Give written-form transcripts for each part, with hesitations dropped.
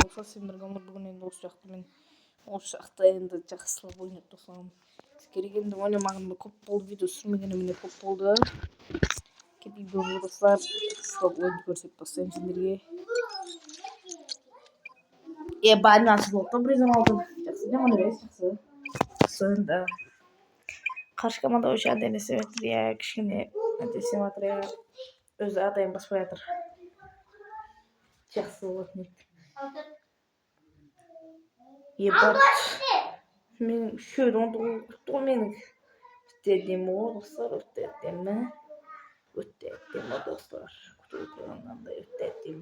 болса сендерге бүгін енді осы жақта мен осы жақта енді жақсылап ойнап тұрсам керек енді ойнамағаныма көп болды, видео түсірмегеніме көп болды. Видеоны достар жақсылап ойнап көрсетіп бастаймын сендерге. Бәрін ашып отыр бірден алдым. Жақсы демон емес, жақсы енді. Қарсы команда ойша денесем етті я кішкене десем атыр я өзі адайын баспай атыр. Жақсы болатын еді. Ебат. Мен шөйді онды құртты ғой менің. Өттедім о достар, өттедім достар. Күтіп қойғаннандай өттедім.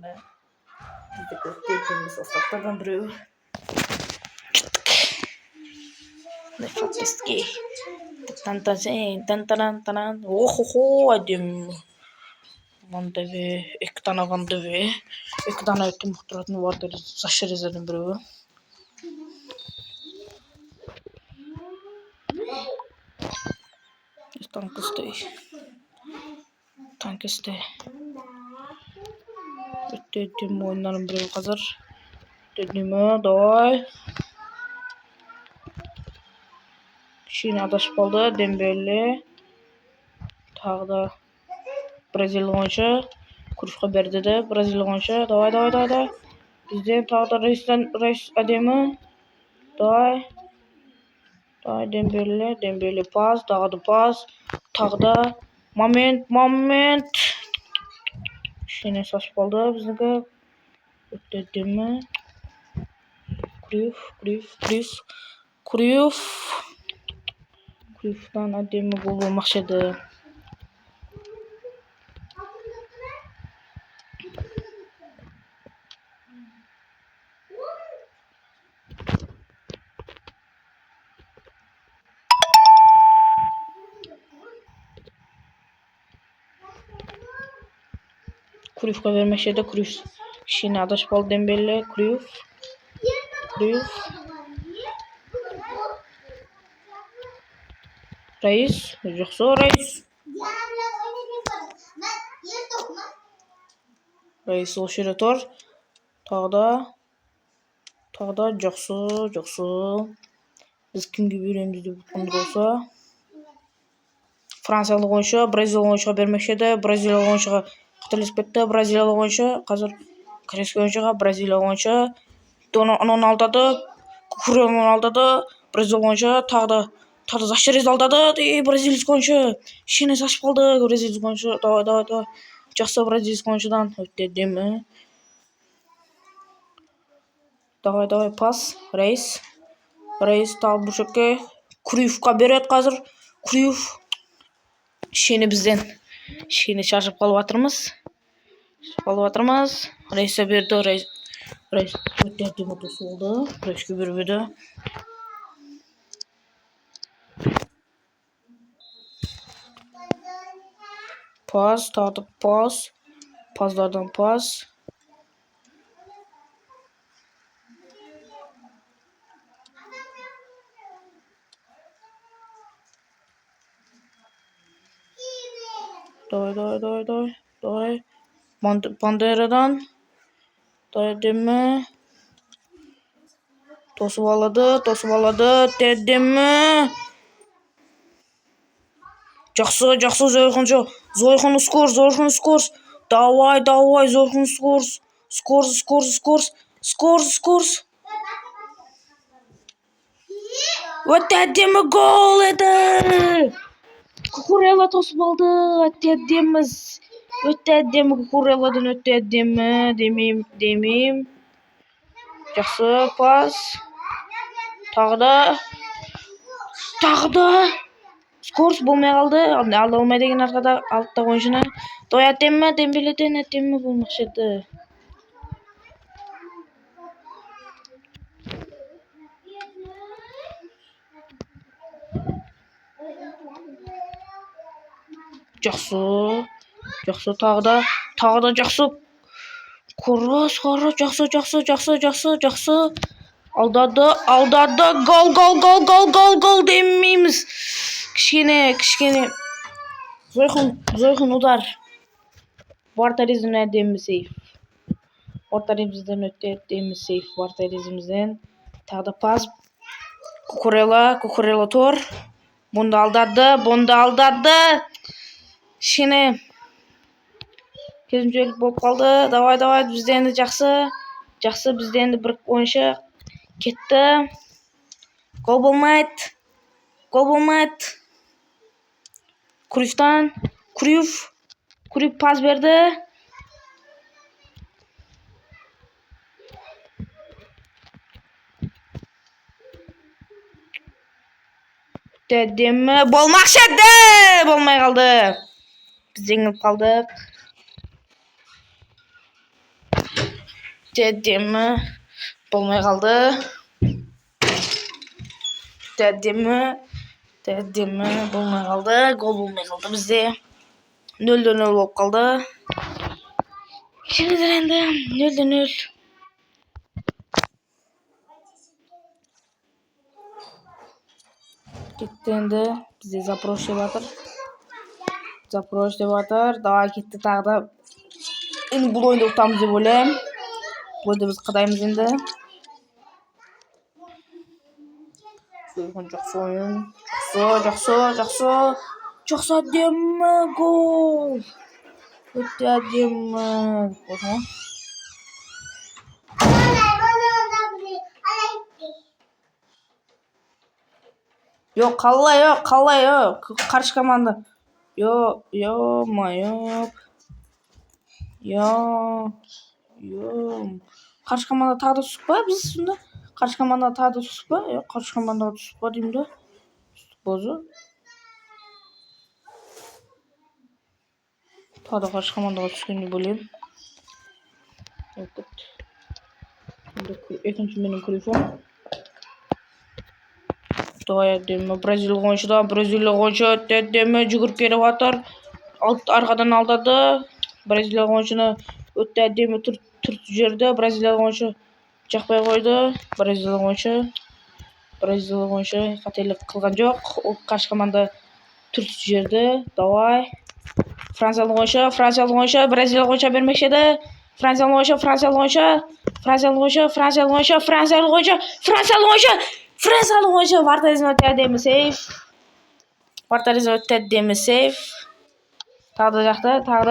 Біздік өттедім составтардан біреу. Нефатистки. Тантан. Охо, әдем. Вандеве, ектана вандеве. Ектана өттім бұқтыратын варды зашы резердің біреу. Танкісті. Өттедім ойынларым біреу қазір. Өттедімі, давай. Кішкене адашып қалды, Дембеле. Тағы да Бразилия ойыншы. Күрішқа берді де, Бразилия ойыншы. Давай. Бізден тағы да Рейс әдемі. Давай, Дембеле пас, тағы да пас. Тағы да момент. Кішкене сасып қалды біздікі. Өттедімі. Крюйфтан әдемі гол болмақшы еді. Крюйфқа бермекші еді. Крюйф кішкене адашып қалды Дембеле. Крюйф. Рейс. Жақсы Рейс. Рейс ол жерде тұр. Тағы да жақсы. Біз кімге береміз деп ұтқандар болса. Франциялық ойыншы, Бразилия ойыншыға бермекші еді. Бразилия ойыншыға қателесіп кетті. Бразилия ойыншы, қазір Корейский ойыншыға Бразилия ойыншы. Оны алдады. Кукуреланы алдады. Бразилия ойыншы, тағы да Зашерез алдады. Бразилийский ойыншы. Шене сашып қалды. Бразилийский ойыншы. Давай. Жақсы Бразилийский ойыншыдан өттедімі. Давай, пас. Рейс тағы бұршекке. Крюйфқа береді қазір. Крюйф. Шені бізден. Шені шашып қалып атырмыз. Рейс'e берді. Рейс өттедімі досы болды. Рейс'ке бербеді. Пас, тағы да пас. Паздардан пас. Давай. Бандерадан. Давай демі. Тосып алады. Тедемі. Жақсы Зойхын скорс. Давай Зойхын скорс. Өттедемі гол еді. Кукурелла тосып алды. Өттедемі Кукурелладан өттедемі. Демейм. Жақсы пас. Тағы да скорс болмай қалды. Алда olmay деген арқада алтта ойыншыны. Той әтемі, Дембеледен әтемі болмақшы еді. Жақсы тағы да жақсы. Құрыс. Жақсы. Алдады. Гол демейміз. Кішкене. Зойхын удар. Вратаризм әдемі сейф. Ortalarımızdan öte ettiğimiz seyf ortalarımızdan. Tağda pas. Kukurela tor. Bunda aldadı. Şimdi кезімчелік болып қалды. Давай бізде енді жақсы бізде енді бір ойыншы кетті. Гол болмайды. Крuyff пас берді. Дедемі болмақшы еді. Болмай қалды. Біз жеңіліп қалдық. Дедемі болмай қалды. Гол болмай қалды бізде. 0-0 болып қалды. Şimdi енді 0-0. Кетті енді. Бізде запрос деп жатыр. Давай кетті тағы да. Енді бұл ойынды ұтамыз деп ойлаймын. Бұл ойынды біз қадаймыз енді. Жақсы ойын. Жақсы әдемі гол. Өте әдемі. Yok қалай. Қарсы команда. Қарсы команда тағы да түсіп па біз сонда? Қарсы команда тағы да түсіп па? Қарсы командаға түсіп па деймін да. Бозы. Тағы да қарсы командаға түскен деп ойлаймын. Екінші менің Крuyff'ым. Әдемі Бразилия ойыншы әдемі жүгіріп келіп жатыр. Арқадан алдады. Бразилия ойыншыны өте әдемі түртіп жіберді. Бразилия ойыншы жақпай қойды. Бразилия ойыншы қателік қылған жоқ. Ол қарсы команда түртіп жіберді. Давай. Франциялық ойыншы Бразилия ойыншы бермекші еді. Франциялық ойыншы Вартаризм өте әдемі сейф. Тағы да алдады.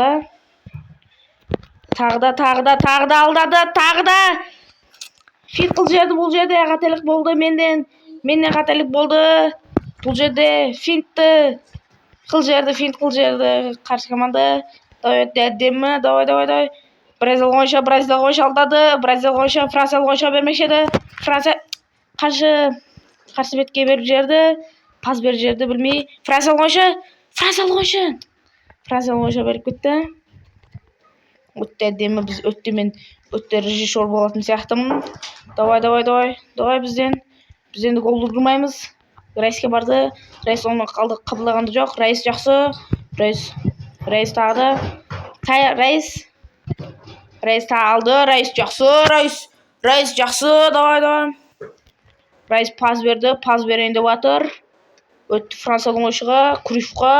Финт қыл жерді бұл жерде қателік болды менен қателік болды. Бұл жерде финт қыл жерді қарсы команда. Өте әдемі. Давай. Бразилия ойыншы алдады. Бразилия ойыншы Франциялық ойыншы бермекші еді. Франция қарсы бетке беріп жерді. Пас беріп жерді білмей. Франциялық ойыншы беріп кетті. Өте әдемі. Біз өте режиссер болатын сияқтымын. Давай бізден гол ұрмаймыз. Райске барды. Райс оны қабылдағанды жоқ. Райс жақсы. Райс тағы. Райс алды. Райс жақсы. Давай. Райс пас берді. Пас берейін деп жатыр. Өтті Франциялық ойыншыға, Крuyffқа.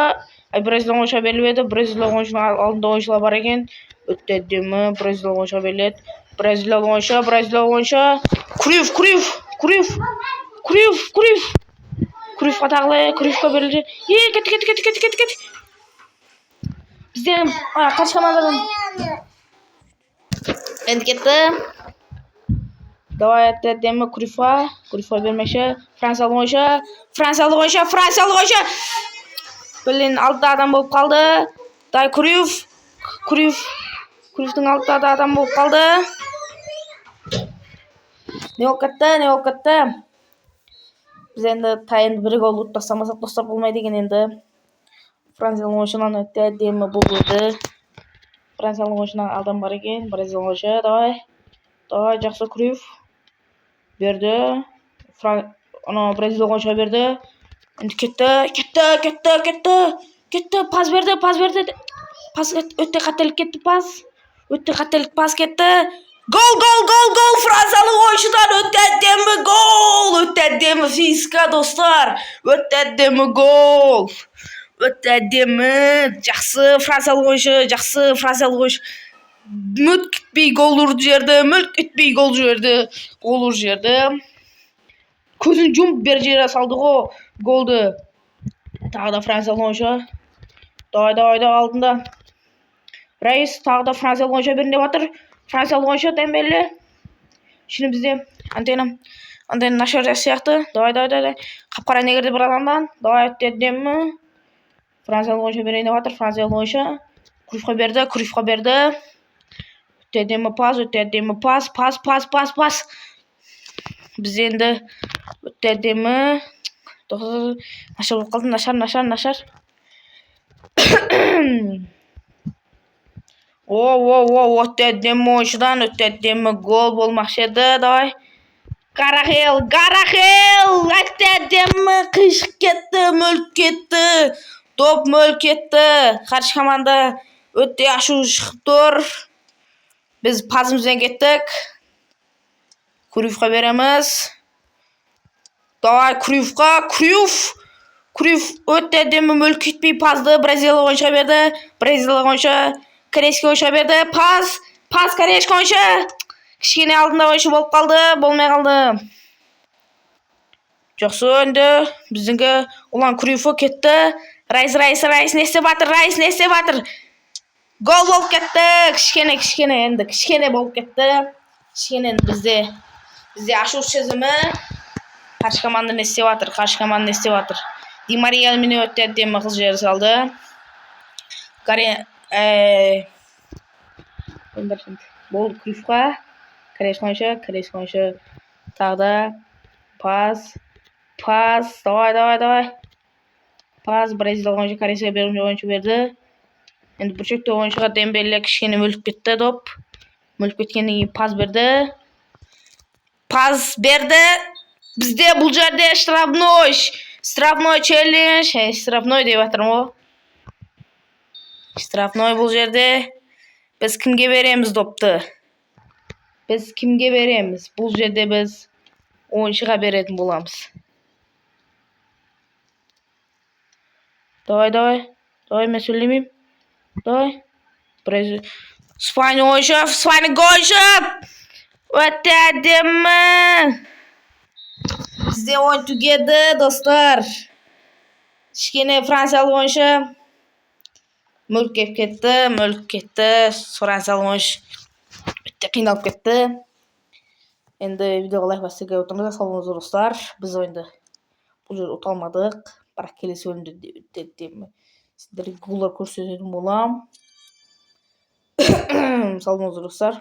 Бразилия ойыншыға беріліп еді. Бразилия ойыншының алдында ойыншылар бар екен. Өтті әдемі. Бразилия ойыншыға беріледі. Бразилия ойыншы. Крuyffқа тағылай. Крuyffқа берілді. Кетті. Бізден қарсы командадан енді кетті. Давай әдемі Крuyffқа бермекші. Франциялық ойыншы. Білін алтыда адам болып қалды. Дай Крuyffтың алтыда адам болып қалды. Не болып кетті? Біз енді тайынды бір гол ұттастамасақ достар болмайды екен енді. Франциялық ойыншынан өтті әдемі бұл еді. Франциялық ойыншынан адам бар екен. Бразилия ойыншы. Давай жақсы Крuyff. Берді. Бразилия ойыншыға берді. Енді кетті. Пас берді. Өте қателік кетті пас. Кетті. Гол! Франциялық ойыншыдан өте әдемі гол! Өте әдемі физика, достар. Өте әдемі гол! Өте әдемі. Жақсы Франциялық ойыншы. Мүлт кетпей гол ұрып жіберді. Мүлт кетпей гол жіберді. Гол ұрып жіберді. Көзін жұмып бер жерге салды ғой голды. Тағы да Франциялық ойыншы. Давай алдында. Райс тағы да Франциялық ойыншы берін деп жатыр. Франциялық ойыншы Дембеле. Şimdi bizde antena нашар сияқты. Давай. Қап-қара негірді бір адамдан. Давай өттедім ми? Франциялық ойыншы берейін деп жатыр. Франциялық ойыншы. Крuyffқа берді. Өттедім ми пас. Біз енді өттедім ми? Нашар болып қалды. Нашар. Өттедім ойыншыдан. Өттедім гол болмақшы еді. Давай. Гарахел. Өттедім қишық кетті. Мүлт кетті. Топ мүлт кетті. Қарсы команда өтте ашу шығып тұр. Біз пазымызбен кеттік. Крuyffқа береміз. Давай Крuyffқа. Крuyff өттедім мүлт кетпей пазды Бразилия ойыншыға берді. Бразилия ойыншы Корейский ойыншыға берді. Пас Корейский ойыншы. Кішкене алдында ойыншы болып қалды. Болмай қалды. Жақсы өнді. Біздіңгі ұлан Крuyffы кетті. Райс не істеп жатыр? Гол болып кетті. Кішкене болып кетті. Кішкене бізде ашу сезімі. Қарсы команда не істеп жатыр? Ди Мария мені өттедім қыз жері салды. Болды Крuyffқа. Корейский ойыншы. Тағы да пас. Давай. Пас Бразилия ойыншы Корейскіге берген ойыншы берді. Енді бүршекті ойыншыға Дембеле кішкене мүліп кетті доп. Мүліп кеткеннен кейін пас берді. Бізде бұл жерде штрафной челлендж. Штрафной деп жатырмын ғой. Штрафной бұл жерде. Біз кімге береміз допты? Бұл жерде біз ойыншыға беретін боламыз. Давай, мен сөйлемеймін. Давай. Спайны ойыншы. Өттедім ми? Бізде ойын түгеді, достар. Кішкене Франциялық ойыншы. Мүлт кетті. Франциялық ойыншы өтте қиналып кетті. Енді видеоға лайк басуға өтіңіздер, сау болыңыздар достар. Біз ойынды бұл жерде ұта алмадық. Бірақ келесі бөлімде өтеді. Сіздерге голдар көрсететін боламын. Сау болыңыздар достар.